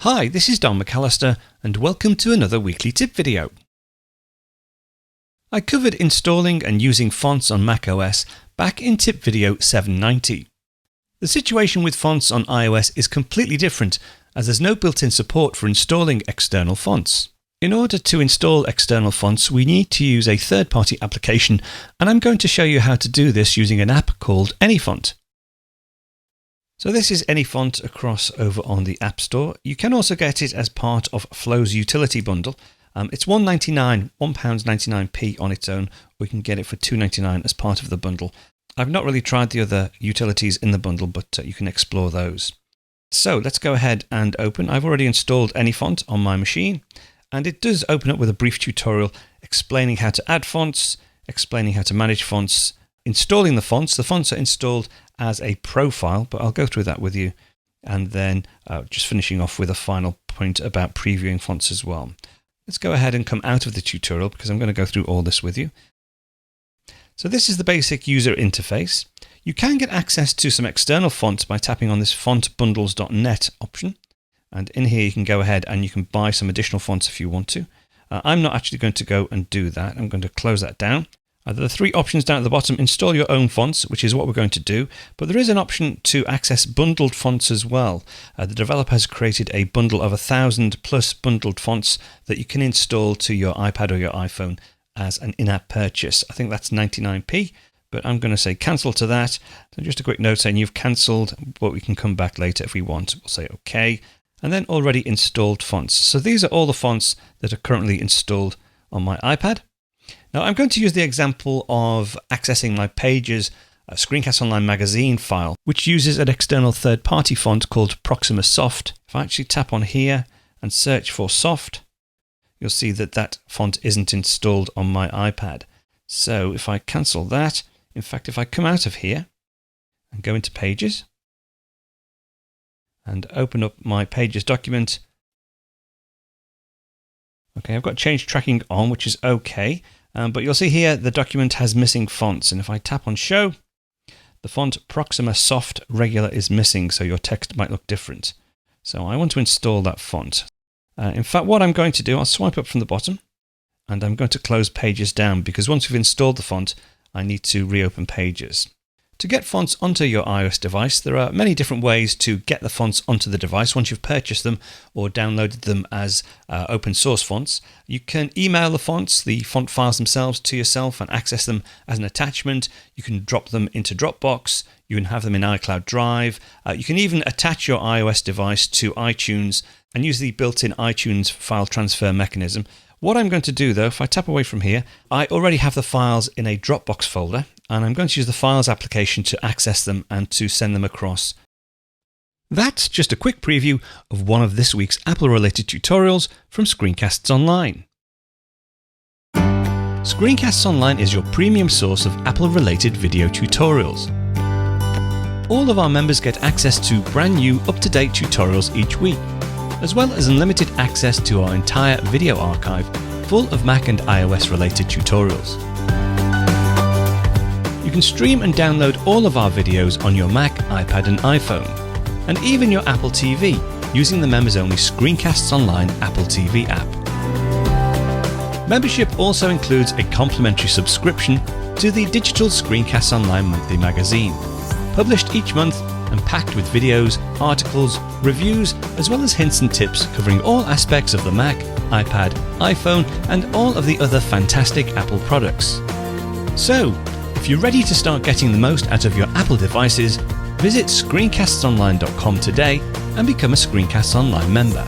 Hi, this is Don McAllister and welcome to another weekly tip video. I covered installing and using fonts on macOS back in tip video 790. The situation with fonts on iOS is completely different as there's no built-in support for installing external fonts. In order to install external fonts, we need to use a third-party application, and I'm going to show you how to do this using an app called AnyFont. So this is AnyFont across over on the App Store. You can also get it as part of Flow's utility bundle. It's £1.99p on its own, or you can get it for £2.99 as part of the bundle. I've not really tried the other utilities in the bundle, but you can explore those. So let's go ahead and open. I've already installed AnyFont on my machine, and it does open up with a brief tutorial explaining how to add fonts, explaining how to manage fonts, installing the fonts. The fonts are installed as a profile, but I'll go through that with you, and then just finishing off with a final point about previewing fonts as well. Let's go ahead and come out of the tutorial because I'm going to go through all this with you. So this is the basic user interface. You can get access to some external fonts by tapping on this fontbundles.net option, and in here you can go ahead and you can buy some additional fonts if you want to. I'm not actually going to go and do that. I'm going to close that down. There are three options down at the bottom. Install your own fonts, which is what we're going to do, but there is an option to access bundled fonts as well. The developer has created a bundle of 1,000 plus bundled fonts that you can install to your iPad or your iPhone as an in-app purchase. I think that's 99p, but I'm going to say cancel to that. So just a quick note saying you've cancelled, but we can come back later if we want. We'll say OK, and then already installed fonts. So these are all the fonts that are currently installed on my iPad. Now I'm going to use the example of accessing my Pages ScreenCastsOnline magazine file, which uses an external third-party font called Proxima Soft. If I actually tap on here and search for Soft, you'll see that that font isn't installed on my iPad. So if I cancel that, in fact, if I come out of here and go into Pages and open up my Pages document, okay, I've got change tracking on, which is okay. But you'll see here the document has missing fonts, and if I tap on Show, the font Proxima Soft Regular is missing, so your text might look different. So I want to install that font. In fact, what I'm going to do, I'll swipe up from the bottom, and I'm going to close Pages down, because once we've installed the font, I need to reopen Pages. To get fonts onto your iOS device, there are many different ways to get the fonts onto the device once you've purchased them or downloaded them as open source fonts. You can email the fonts, the font files themselves, to yourself and access them as an attachment. You can drop them into Dropbox. You can have them in iCloud Drive. You can even attach your iOS device to iTunes and use the built-in iTunes file transfer mechanism. What I'm going to do though, if I tap away from here, I already have the files in a Dropbox folder, and I'm going to use the Files application to access them and to send them across. That's just a quick preview of one of this week's Apple-related tutorials from ScreenCastsOnline. ScreenCastsOnline is your premium source of Apple-related video tutorials. All of our members get access to brand new, up-to-date tutorials each week, as well as unlimited access to our entire video archive full of Mac and iOS-related tutorials. You can stream and download all of our videos on your Mac, iPad and iPhone, and even your Apple TV using the members-only ScreenCastsOnline Apple TV app. Membership also includes a complimentary subscription to the digital ScreenCastsOnline monthly magazine, published each month and packed with videos, articles, reviews, as well as hints and tips covering all aspects of the Mac, iPad, iPhone, and all of the other fantastic Apple products. So, if you're ready to start getting the most out of your Apple devices, visit ScreenCastsOnline.com today and become a ScreenCastsOnline member.